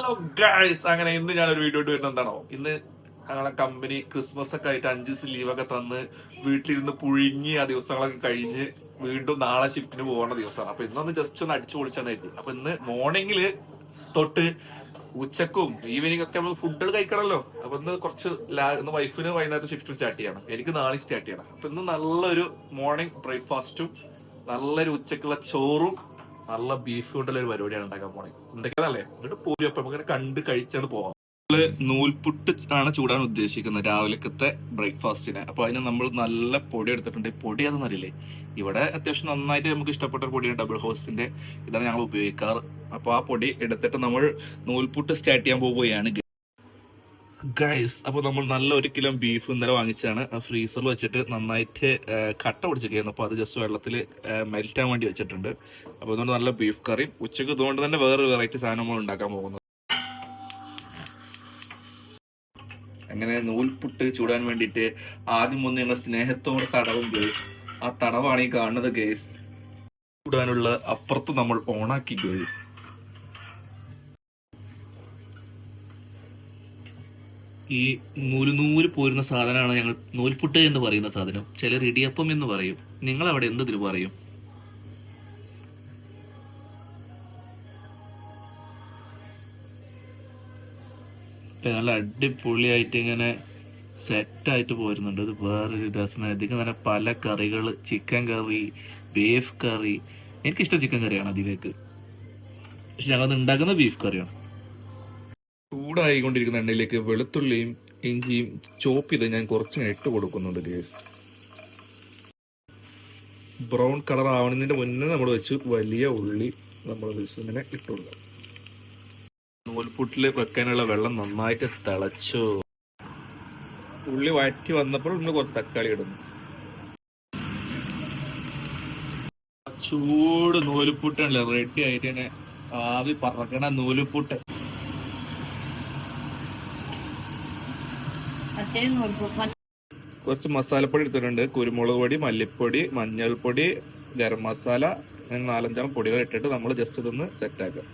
Hello guys, അങ്ങനെ ഇന്ന് ഞാനൊരു വീഡിയോ ഇട്ട് വരുന്നത് എന്താണോ, ഇന്ന് ഞങ്ങളെ കമ്പനി ക്രിസ്മസ് ഒക്കെ ആയിട്ട് 5 ദിവസം ലീവൊക്കെ തന്ന് വീട്ടിലിരുന്ന് പുഴുങ്ങി ആ ദിവസങ്ങളൊക്കെ കഴിഞ്ഞ് വീണ്ടും നാളെ ഷിഫ്റ്റിന് പോകേണ്ട ദിവസമാണ്. അപ്പൊ ഇന്നൊന്ന് ജസ്റ്റ് ഒന്ന് അടിച്ചു പൊളിച്ചാന്നായിരുന്നു. അപ്പൊ ഇന്ന് മോർണിംഗില് തൊട്ട് ഉച്ചക്കും ഈവനിങ് ഒക്കെ നമ്മൾ ഫുഡുകൾ കഴിക്കണമല്ലോ. അപ്പൊ ഇന്ന് കുറച്ച് ഇന്ന് വൈഫിന് വൈകുന്നേരത്തെ ഷിഫ്റ്റ് സ്റ്റാർട്ട് ചെയ്യണം, എനിക്ക് നാളെ സ്റ്റാർട്ട് ചെയ്യണം. അപ്പൊ ഇന്ന് നല്ലൊരു മോർണിംഗ് ബ്രേക്ക്ഫാസ്റ്റും നല്ലൊരു ഉച്ചക്കുള്ള ചോറും നല്ല ബീഫ് കൊണ്ടുള്ള ഒരു പരിപാടിയാണ് ഉണ്ടാക്കാൻ പോണേ. എന്തൊക്കെയാണല്ലേ, എന്നിട്ട് പോരും. അപ്പൊ നമുക്ക് കണ്ട് കഴിച്ചാണ് പോവാം. നമ്മള് നൂൽപുട്ട് ആണ് ചൂടാൻ ഉദ്ദേശിക്കുന്നത് രാവിലത്തെ ബ്രേക്ക്ഫാസ്റ്റിന്. അപ്പൊ അതിന് നമ്മൾ നല്ല പൊടി എടുത്തിട്ടുണ്ട്. പൊടി അതൊന്നും അറിയില്ലേ, ഇവിടെ അത്യാവശ്യം നന്നായിട്ട് നമുക്ക് ഇഷ്ടപ്പെട്ട ഒരു പൊടിയാണ്, ഡബിൾ ഹോസിന്റെ. ഇതാണ് ഞങ്ങൾ ഉപയോഗിക്കാറ്. അപ്പൊ ആ പൊടി എടുത്തിട്ട് നമ്മൾ നൂൽപുട്ട് സ്റ്റാർട്ട് ചെയ്യാൻ പോവുകയാണ് ഗൈസ്. അപ്പോൾ നമ്മൾ നല്ല 1 കിലോ ബീഫ് ഇന്നലെ വാങ്ങിച്ചാണ്, ഫ്രീസറിൽ വെച്ചിട്ട് നന്നായിട്ട് കട്ട പിടിച്ചിരിക്കുന്നു. അപ്പോൾ അത് ജസ്റ്റ് വെള്ളത്തിൽ മെൽറ്റാൻ വേണ്ടി വെച്ചിട്ടുണ്ട്. അപ്പോൾ അതുകൊണ്ട് നല്ല ബീഫ് കറിയും ഉച്ചക്ക് ഇതുകൊണ്ട് തന്നെ വേറൊരു വെറൈറ്റി സാധനം നമ്മൾ ഉണ്ടാക്കാൻ പോകുന്നത്. അങ്ങനെ നൂൽപുട്ട് ചൂടാൻ വേണ്ടിയിട്ട് ആദ്യം ഒന്ന് ഞങ്ങൾ സ്നേഹത്തോടെ തടവും ഗേസ്. ആ തടവാണ് ഈ കാണുന്നത് ഗേസ്. ചൂടാനുള്ള അപ്പുറത്ത് നമ്മൾ ഓണാക്കി ഗേസ്. ഈ നൂല് പോരുന്ന സാധനമാണ് ഞങ്ങൾ നൂൽപുട്ട് എന്ന് പറയുന്ന സാധനം. ചിലർ ഇടിയപ്പം എന്ന് പറയും. നിങ്ങൾ അവിടെ എന്തിനു പറയും? നല്ല അടിപൊളിയായിട്ട് ഇങ്ങനെ സെറ്റായിട്ട് പോരുന്നുണ്ട്. ഇത് വേറൊരു രസം. അധികം തന്നെ പല കറികൾ, ചിക്കൻ കറി, ബീഫ് കറി. എനിക്കിഷ്ടം ചിക്കൻ കറിയാണ് അധികേക്ക്, പക്ഷെ ഞങ്ങൾ ഉണ്ടാക്കുന്ന ബീഫ് കറിയാണ്. ചൂടായിക്കൊണ്ടിരിക്കുന്ന എണ്ണയിലേക്ക് വെളുത്തുള്ളിയും ഇഞ്ചിയും ചോപ്പ് ചെയ്ത് ഞാൻ കുറച്ച് ഇട്ട് കൊടുക്കുന്നുണ്ട് ഗേസ്. ബ്രൗൺ കളർ ആവുന്നതിന്റെ മുന്നേ നമ്മൾ വെച്ച് വലിയ ഉള്ളി നമ്മൾ ഇങ്ങനെ ഇട്ട് കൊടുക്കാം. നൂൽപുട്ടിൽ വെക്കാനുള്ള വെള്ളം നന്നായിട്ട് തിളച്ചു. ഉള്ളി വഴറ്റി വന്നപ്പോൾ ഇന്ന് കുറച്ച് തക്കാളി ഇടുന്നു. ചൂട് നൂലുപുട്ടല്ലേ റെഡി ആയിട്ട് തന്നെ ആവി പറക്കണ നൂലുപുട്ട്. കുറച്ച് മസാലപ്പൊടി എടുത്തിട്ടുണ്ട്. കുരുമുളക് പൊടി, മല്ലിപ്പൊടി, മഞ്ഞൾപ്പൊടി, ഗരം മസാല, 4-5 പൊടികൾ ഇട്ടിട്ട് നമ്മൾ ജസ്റ്റ് ഇതൊന്ന് സെറ്റാക്കാം.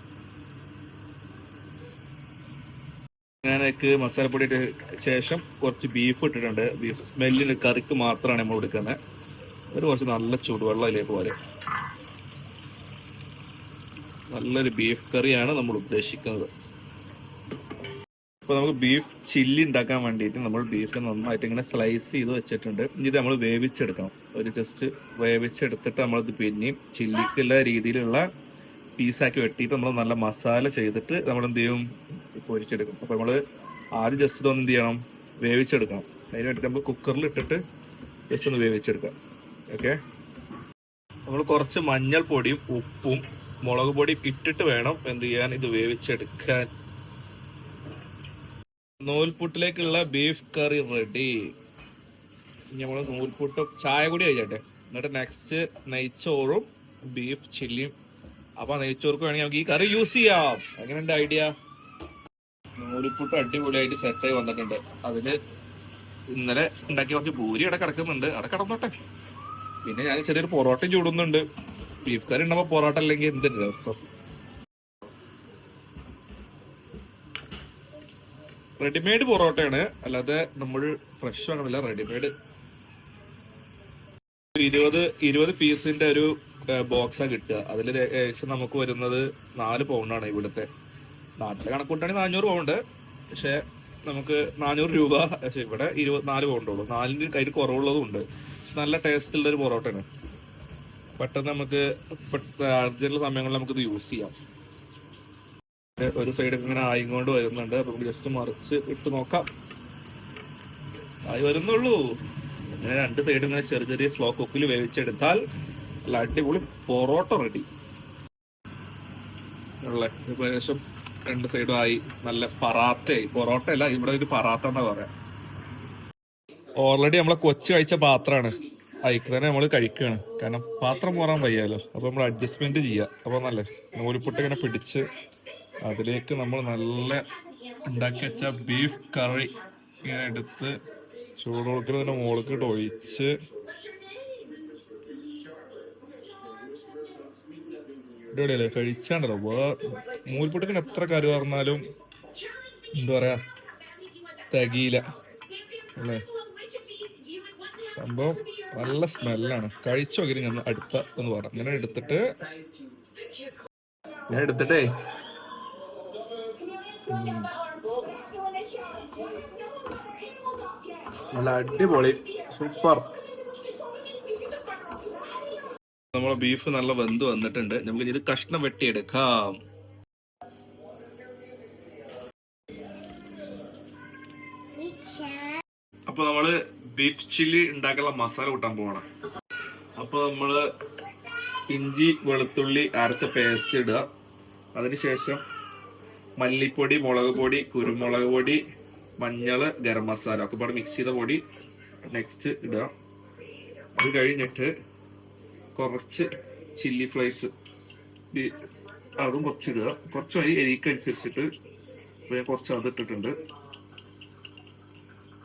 ഞാനേക്ക് മസാലപ്പൊടി ഇട്ട ശേഷം കുറച്ച് ബീഫ് ഇട്ടിട്ടുണ്ട്. ബീഫ് സ്മെല്ലിന് കറിക്ക് മാത്രമാണ് നമ്മൾ എടുക്കുന്നത്. ഒരു കുറച്ച് നല്ല ചൂടുവെള്ളം അതിലേക്ക് പോലെ. നല്ലൊരു ബീഫ് കറിയാണ് നമ്മൾ ഉദ്ദേശിക്കുന്നത്. അപ്പോൾ നമുക്ക് ബീഫ് ചില്ലി ഉണ്ടാക്കാൻ വേണ്ടിയിട്ട് നമ്മൾ ബീഫ് നന്നായിട്ട് ഇങ്ങനെ സ്ലൈസ് ചെയ്ത് വെച്ചിട്ടുണ്ട്. ഇത് നമ്മൾ വേവിച്ചെടുക്കണം. ഒരു ജസ്റ്റ് വേവിച്ചെടുത്തിട്ട് നമ്മളത് പിന്നെയും ചില്ലിക്കുള്ള രീതിയിലുള്ള പീസാക്കി വെട്ടിയിട്ട് നമ്മൾ നല്ല മസാല ചെയ്തിട്ട് നമ്മൾ എന്ത് ചെയ്യും, പൊരിച്ചെടുക്കും. അപ്പോൾ നമ്മൾ ആദ്യം ജസ്റ്റ് ഇതൊന്ന് എന്ത് ചെയ്യണം, വേവിച്ചെടുക്കണം. അതിന് വേണ്ടിയിട്ട് നമ്മൾ കുക്കറിൽ ഇട്ടിട്ട് ജസ്റ്റ് ഒന്ന് വേവിച്ചെടുക്കാം. ഓക്കെ, നമ്മൾ കുറച്ച് മഞ്ഞൾപ്പൊടിയും ഉപ്പും മുളക് പൊടിയും ഇട്ടിട്ട് വേണം എന്ത് ചെയ്യാൻ, ഇത് വേവിച്ചെടുക്കാൻ. നൂൽപുട്ടിലേക്കുള്ള ബീഫ് കറി റെഡി. നമ്മൾ നൂൽപുട്ടും ചായ കൂടി കഴിച്ചട്ടെ, എന്നിട്ട് നെക്സ്റ്റ് നെയ്ച്ചോറും ബീഫ് ചില്ലിയും. അപ്പൊ നെയ്ച്ചോർക്ക് വേണമെങ്കിൽ നമുക്ക് ഈ കറി യൂസ് ചെയ്യാം. എങ്ങനെയുണ്ട് ഐഡിയ? നൂൽപുട്ട് അടിപൊളിയായിട്ട് സെറ്റായി വന്നിട്ടുണ്ട്. അതില് ഇന്നലെ ഉണ്ടാക്കിയ കുറച്ച് പൂരി അവിടെ കിടക്കുന്നുണ്ട്, അവിടെ കിടന്നോട്ടെ. പിന്നെ ഞാൻ ചെറിയൊരു പൊറോട്ടയും ചൂടുന്നുണ്ട്. ബീഫ് കറി ഉണ്ടാകുമ്പോൾ പൊറോട്ട അല്ലെങ്കിൽ എന്തൊരു രസം. റെഡിമെയ്ഡ് പൊറോട്ടയാണ്, അല്ലാതെ നമ്മൾ ഫ്രഷ് വാങ്ങണില്ല, റെഡിമെയ്ഡ്. 20 പീസിന്റെ ഒരു ബോക്സാണ് കിട്ടുക. അതിൽ ഏകദേശം നമുക്ക് വരുന്നത് 4 പൗണ്ടാണ്. ഇവിടുത്തെ നാട്ടിലെ കണക്കൂട്ടാണെങ്കിൽ 400 പൗണ്ട്, പക്ഷെ നമുക്ക് 400 രൂപ. പക്ഷെ ഇവിടെ 24 പൗണ്ടുള്ളൂ. 4 കയ്യിൽ കുറവുള്ളതും ഉണ്ട്. പക്ഷെ നല്ല ടേസ്റ്റുള്ള ഒരു പൊറോട്ടയാണ്. പെട്ടെന്ന് നമുക്ക് അർജന്റുള്ള സമയങ്ങളിൽ നമുക്കിത് യൂസ് ചെയ്യാം. ഒരു സൈഡ് ഇങ്ങനെ ആയിക്കൊണ്ട് വരുന്നുണ്ട്. അപ്പൊ ജസ്റ്റ് മറിച്ച് ഇട്ട് നോക്കാം. ആയി വരുന്നുള്ളൂ. ഇങ്ങനെ 2 സൈഡും ഇങ്ങനെ ചെറിയ ചെറിയ സ്ലോ കുക്കിൽ വേവിച്ചെടുത്താൽ നല്ല അടിപൊളി പൊറോട്ട റെഡി. ഏകദേശം 2 സൈഡും ആയി. നല്ല പറാത്തയായി. പൊറോട്ട അല്ല, ഇവിടെ ഒരു പറാത്ത എന്നാ പറയാം. ഓൾറെഡി നമ്മളെ കൊച്ചു കഴിച്ച പാത്രമാണ്, അതിക്ക് തന്നെ നമ്മൾ കഴിക്കുകയാണ്. കാരണം പാത്രം പോറാൻ വയ്യാലോ, അപ്പൊ നമ്മൾ അഡ്ജസ്റ്റ്മെന്റ് ചെയ്യാം. അപ്പൊ നല്ല നൂലിപ്പുട്ട് ഇങ്ങനെ പിടിച്ച് അതിലേക്ക് നമ്മൾ നല്ല ഉണ്ടാക്കി വെച്ച ബീഫ് കറി ഇങ്ങനെ എടുത്ത് ചൂടുവെള്ളത്തിൽ തന്നെ മുകളിലോട്ട് ഒഴിച്ച് അടിപൊളിയല്ലേ? കഴിച്ചാണ്ടല്ലോ നൂൽപുട്ടിന് എത്ര കറി പറഞ്ഞാലും എന്താ പറയാ തികയില്ല അല്ലേ? സംഭവം നല്ല സ്മെല്ലാണ്. കഴിച്ചു നോക്കി ഞാൻ അടുത്ത എന്ന് പറയാം. ഇങ്ങനെ എടുത്തിട്ടേ നല്ല അടിപൊളി സൂപ്പർ. നമ്മളെ ബീഫ് നല്ല വെന്ത് വന്നിട്ടുണ്ട്. നമുക്ക് ഇത് കഷ്ണം വെട്ടിയെടുക്കാം. അപ്പൊ നമ്മള് ബീഫ് ചില്ലി ഉണ്ടാക്കാനുള്ള മസാല കൂട്ടാൻ പോവാണ്. അപ്പൊ നമ്മള് ഇഞ്ചി വെളുത്തുള്ളി അരച്ച പേസ്റ്റ് ഇടുക. അതിനുശേഷം മല്ലിപ്പൊടി, മുളക് പൊടി, കുരുമുളക് പൊടി, മഞ്ഞള്, ഗരം മസാല ഒക്കെ പാടെ മിക്സ് ചെയ്ത പൊടി നെക്സ്റ്റ് ഇടുക. അത് കഴിഞ്ഞിട്ട് കുറച്ച് ചില്ലി ഫ്ലേക്സ് അതും കുറച്ച് ഇടുക. കുറച്ച് മതി എരിക്കനുസരിച്ചിട്ട്. ഞാൻ കുറച്ച് അതിട്ടിട്ടുണ്ട്.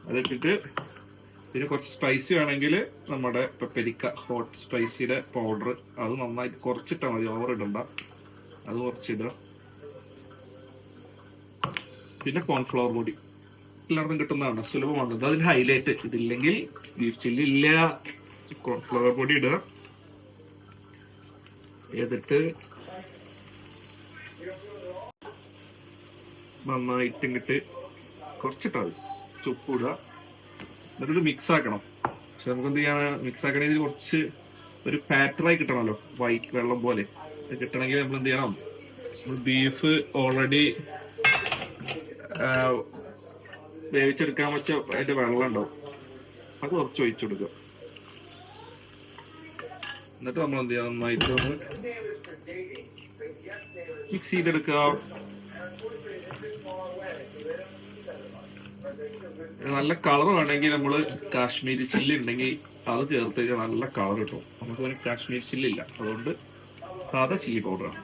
അതിട്ടിട്ട് പിന്നെ കുറച്ച് സ്പൈസി വേണമെങ്കിൽ നമ്മുടെ പെപ്പരിക്ക ഹോട്ട് സ്പൈസിയുടെ പൗഡർ അത് നന്നായിട്ട് കുറച്ചിട്ടാൽ മതി, ഓവർ ഇടണ്ട. അത് കുറച്ചിടുക. പിന്നെ കോൺഫ്ലവർ പൊടി എല്ലാവർക്കും കിട്ടുന്നതാണ്, സുലഭമാണ്. അതിന് ഹൈലൈറ്റ്. ഇതില്ലെങ്കിൽ ബീഫ് ചില്ലി ഇല്ല. കോൺഫ്ലവർ പൊടി ഇടുക. എന്നിട്ട് നന്നായിട്ട് ഇങ്ങോട്ട് കുറച്ചിട്ടാൽ മതി. ഉപ്പ് ഇടുക. എന്നിട്ട് മിക്സ് ആക്കണം. പക്ഷെ നമുക്ക് എന്ത് ചെയ്യാണ്, മിക്സ് ആക്കണമെങ്കിൽ കുറച്ച് ഒരു പാറ്ററായി കിട്ടണമല്ലോ, വൈറ്റ് വെള്ളം പോലെ കിട്ടണമെങ്കിൽ നമ്മൾ എന്ത് ചെയ്യണം, നമ്മൾ ബീഫ് ഓൾറെഡി വേവിച്ചെടുക്കാൻ വെച്ച അതിന്റെ വെള്ളം ഉണ്ടാവും, അത് കുറച്ച് ഒഴിച്ചു കൊടുക്കുക. എന്നിട്ട് നമ്മൾ എന്ത് ചെയ്യാം, നന്നായിട്ട് ഒന്ന് മിക്സ് ചെയ്തെടുക്കുക. നല്ല കളർ വേണമെങ്കിൽ നമ്മൾ കാശ്മീരി ചില്ലി ഉണ്ടെങ്കിൽ അത് ചേർത്ത് കഴിഞ്ഞാൽ നല്ല കളർ കിട്ടും. നമുക്ക് പിന്നെ കാശ്മീരി ചില്ലി ഇല്ല, അതുകൊണ്ട് സാധാ ചില്ലി പൗഡറാണ്.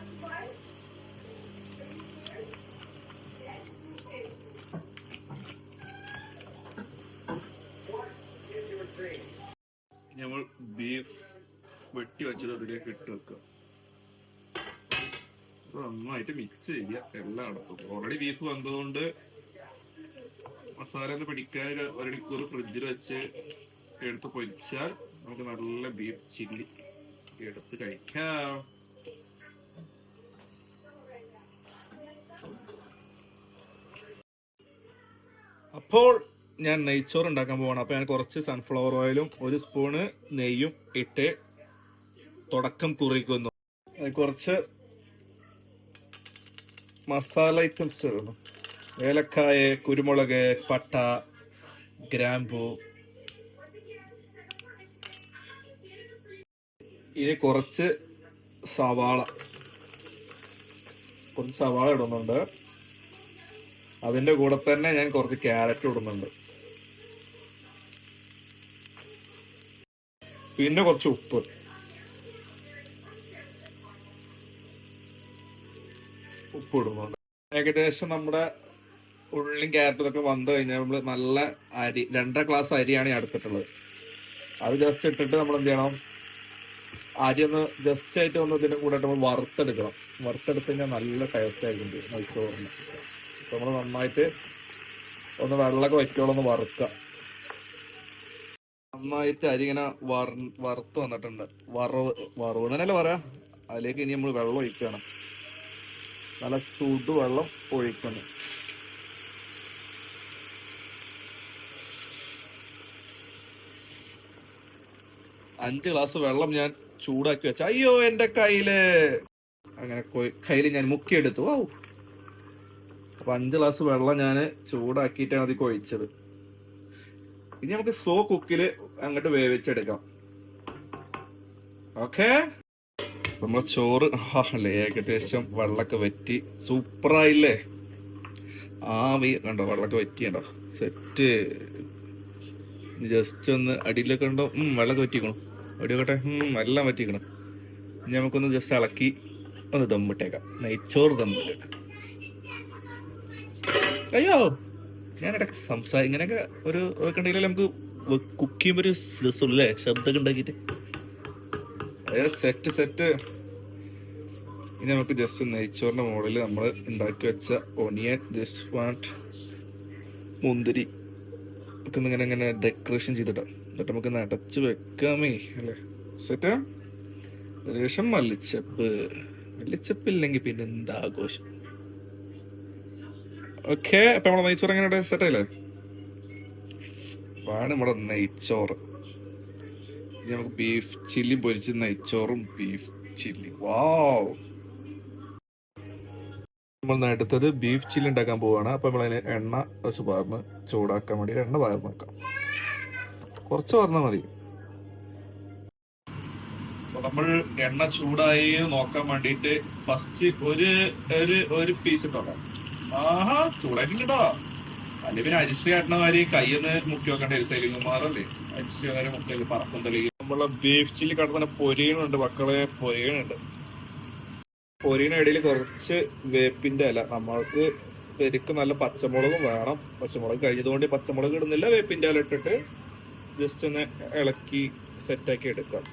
നമ്മൾ ബീഫ് വെട്ടി വെച്ചത് അതിലേക്ക് ഇട്ട് വെക്കുക. നന്നായിട്ട് മിക്സ് ചെയ്യുക എല്ലായിടത്തും. ഓൾറെഡി ബീഫ് വന്നതുകൊണ്ട് മസാല ഒന്ന് പിടിക്കാൻ ഒരു മണിക്കൂർ ഫ്രിഡ്ജിൽ വെച്ച് എടുത്ത് പൊരിച്ചാൽ നമുക്ക് നല്ല ബീഫ് ചില്ലി എടുത്ത് കഴിക്കാം. അപ്പോൾ ഞാൻ നെയ്ച്ചോറ് ഉണ്ടാക്കാൻ പോവാണ്. അപ്പോൾ ഞാൻ കുറച്ച് സൺഫ്ലവർ ഓയിലും ഒരു സ്പൂണ് നെയ്യും ഇട്ട് തുടക്കം കുറിക്കുന്നു. കുറച്ച് മസാല ഐറ്റംസ് ഇടുന്നു. ഏലക്കായ, കുരുമുളക്, പട്ട, ഗ്രാമ്പൂ. ഇനി കുറച്ച് സവാള ഇടുന്നുണ്ട്. അതിൻ്റെ കൂടെ തന്നെ ഞാൻ കുറച്ച് ക്യാരറ്റ് ഇടുന്നുണ്ട്. പിന്നെ കുറച്ച് ഉപ്പ്. ഇടുന്നുണ്ട്. ഏകദേശം നമ്മുടെ ഉള്ളിയും ക്യാരറ്റും ഒക്കെ വന്നു കഴിഞ്ഞാൽ നമ്മൾ നല്ല അരി 2.5 ഗ്ലാസ് അരിയാണ് ഞാൻ എടുത്തിട്ടുള്ളത്. അത് ജസ്റ്റ് ഇട്ടിട്ട് നമ്മൾ എന്ത് ചെയ്യണം, അരി ഒന്ന് ജസ്റ്റ് ആയിട്ട് ഒന്ന് ഇതിൻ്റെ കൂടെ നമ്മൾ വറുത്തെടുക്കണം. വറുത്തെടുത്ത് കഴിഞ്ഞാൽ നല്ല ടേസ്റ്റ് ആയിരിക്കും നെയ്ച്ചോറിന്. അപ്പോൾ നമ്മൾ നന്നായിട്ട് ഒന്ന് വെള്ളമൊക്കെ വയ്ക്കോളം ഒന്ന് വറുക്കുക. നന്നായിട്ട് അരി ഇങ്ങനെ വറുത്ത് വന്നിട്ടുണ്ട്. വറവ് എന്നല്ലേ പറയാ. അതിലേക്ക് ഇനി നമ്മൾ വെള്ളം ഒഴിക്കുകയാണ്. നല്ല ചൂട് വെള്ളം ഒഴിക്കുന്നു. അഞ്ച് ഗ്ലാസ് വെള്ളം ഞാൻ ചൂടാക്കി വെച്ച. അയ്യോ, എൻ്റെ കയ്യില് അങ്ങനെ കയ്യിൽ ഞാൻ മുക്കിയെടുത്തു. ഓ, അപ്പൊ 5 ഗ്ലാസ് വെള്ളം ഞാൻ ചൂടാക്കിയിട്ടാണ് അത് കൊഴിച്ചത്. ഇനി നമുക്ക് സ്ലോ കുക്കില് അങ്ങോട്ട് വേവിച്ചെടുക്കാം. ഓക്കെ, നമ്മളെ ചോറ് അല്ലേ ഏകദേശം വെള്ളമൊക്കെ വറ്റി സൂപ്പറായില്ലേ. കണ്ടോ, വെള്ളമൊക്കെ വറ്റിയുണ്ടോ, സെറ്റ്. ജസ്റ്റ് ഒന്ന് അടിയിലൊക്കെ ഉണ്ടോ, വെള്ളമൊക്കെ വറ്റിക്കണം. അടിയോട്ടെ, എല്ലാം വറ്റിക്കണം. ഇനി നമുക്കൊന്ന് ജസ്റ്റ് ഇളക്കി ഒന്ന് ദമ്മിട്ടേക്കാം. നെയ്ച്ചോറ് ദമ്മിട്ടേക്കാം. അയ്യോ, ഞാനിടയ്ക്ക് ഇങ്ങനെയൊക്കെ ഒരു കണ്ടെങ്കിൽ നമുക്ക് കുക്ക് ചെയ്യുമ്പോൾ ഒരു രസമുള്ളൂ അല്ലേ, ശബ്ദമൊക്കെ ഉണ്ടാക്കിയിട്ട്. സെറ്റ്. ഇനി നമുക്ക് ജസ്റ്റ് നെയ്ച്ചോറിന്റെ മുകളിൽ നമ്മൾ ഉണ്ടാക്കി വെച്ച ഒനിയൻ ജസ്റ്റ് മുന്തിരി ഒക്കെ ഇങ്ങനെ ഇങ്ങനെ ഡെക്കറേഷൻ ചെയ്തിട്ടാം. എന്നിട്ട് നമുക്ക് നടച്ച് വെക്കാമേ അല്ലേ? സെറ്റാ. ശേഷം മല്ലിച്ചപ്പ് ഇല്ലെങ്കിൽ പിന്നെ എന്താ ആഘോഷം. ഓക്കെ, അപ്പൊ നമ്മളെ നെയ്ച്ചോറ് എങ്ങനെ സെറ്റായില്ലേ? ആണ് നമ്മുടെ നെയ്ച്ചോറ്. ഇനി നമുക്ക് ബീഫ് ചില്ലി പൊരിച്ച് നെയ്ച്ചോറും ബീഫ് ചില്ലി. വാവ്. നമ്മൾ അടുത്തത് ബീഫ് ചില്ലി ഉണ്ടാക്കാൻ പോവാണ്. അപ്പൊ നമ്മളതിന് എണ്ണ കുറച്ച് പാർന്ന് ചൂടാക്കാൻ വേണ്ടി എണ്ണ പാർന്ന് വെക്കാം. കുറച്ച് പാർന്നാൽ മതി. നമ്മൾ എണ്ണ ചൂടായി നോക്കാൻ വേണ്ടിട്ട് ഫസ്റ്റ് ഒരു പീസ് ഇട്ടോ. ആഹാ, ചൂടാക്കിട്ടോ. അല്ലെ പിന്നെ അരിശ കാട്ടണ മാതിരി കയ്യൊന്ന് മുക്കി വെക്കേണ്ട ഒരു സൈലിങ്ങന്മാരല്ലേ അരിശ വരെ മുക്കി പറക്കും തെളിയും. നമ്മളെ ബീഫ് ചില്ലി കടന്നെ പൊരിയണുണ്ട് മക്കളെ, പൊരിയണുണ്ട്. പൊരിയുടെ ഇടയിൽ കുറച്ച് വേപ്പിന്റെ ഇല. നമ്മൾക്ക് ശരിക്കും നല്ല പച്ചമുളകും വേണം. പച്ചമുളക് കഴിഞ്ഞതുകൊണ്ട് പച്ചമുളക് ഇടുന്നില്ല, വേപ്പിന്റെ ഇല ഇട്ടിട്ട് ജസ്റ്റ് ഒന്ന് ഇളക്കി സെറ്റാക്കി എടുക്കാം.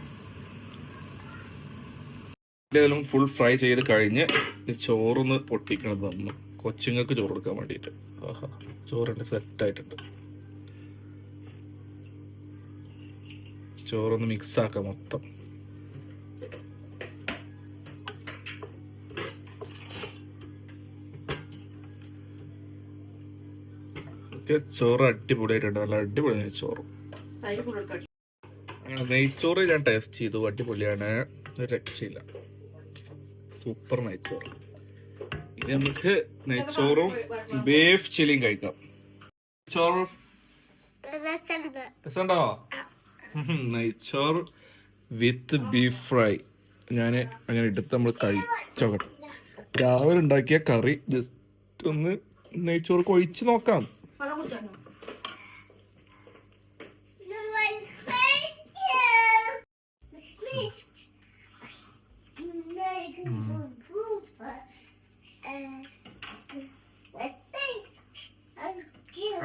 ഇതെല്ലാം ഫുൾ ഫ്രൈ ചെയ്ത് കഴിഞ്ഞ് ചോറൊന്ന് പൊട്ടിക്കണത് തന്നു കൊച്ചുങ്ങൾക്ക് ചോറ് കൊടുക്കാൻ വേണ്ടിയിട്ട്. ആഹാ, ചോറുണ്ട് സെറ്റായിട്ടുണ്ട്. ചോറൊന്ന് മിക്സ് ആക്കാം മൊത്തം. ചോറ് അടിപൊളിയായിട്ടുണ്ട്, നല്ല അടിപൊളി നെയ്ച്ചോറ്. അങ്ങനെ നെയ്ച്ചോറ് ഞാൻ ടേസ്റ്റ് ചെയ്തു, അടിപൊളിയാണ്, രക്ഷയില്ല, സൂപ്പർ നെയ്ച്ചോറ്. ഇനി നമുക്ക് നെയ്ച്ചോറും ബീഫ് ചില്ലിയും കഴിക്കാം. ചോറ് രസമുണ്ടോ? നെയ്ച്ചോറ് വിത്ത് ബീഫ് ഫ്രൈ ഞാൻ അങ്ങനെ എടുത്ത് നമ്മൾ കഴിച്ചോട്ടെ. രാവിലെ ഉണ്ടാക്കിയ കറി ജസ്റ്റ് ഒന്ന് നെയ്ച്ചോറ് ഒഴിച്ച് നോക്കാം.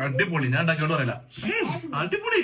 അടിപൊളി, ഞാൻ ഉണ്ടാക്കിയോണ്ട് പറയില്ല, അടിപൊളി.